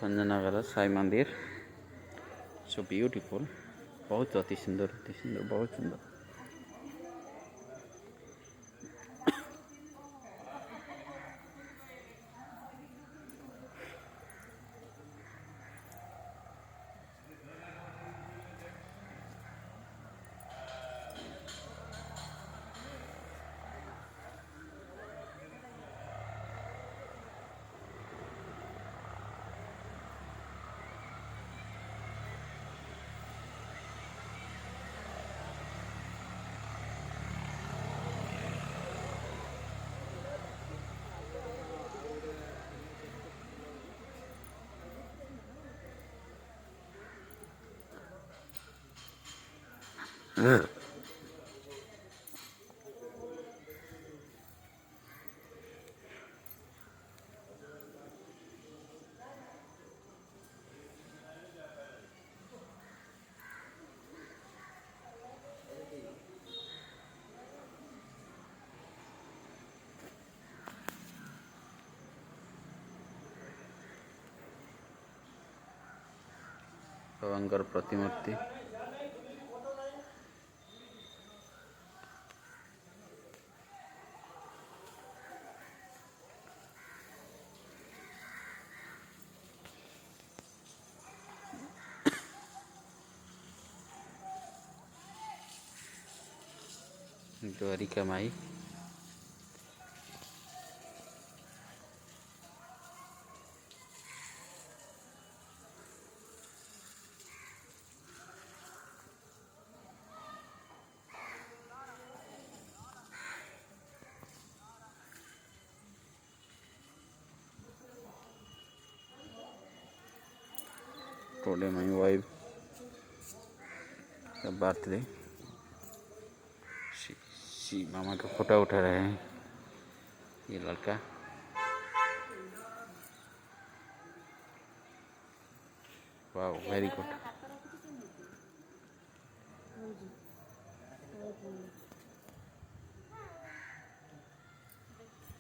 भंजनगर साई मंदिर। So beautiful, बहुत अति सुंदर बहुत सुंदर। भगवान प्रतिमूर्ति द्वारिका माई। टुडे माई वाइफ का बर्थडे। मामा का फोटो उठा रहे हैं ये लड़का। वाह, वेरी गुड।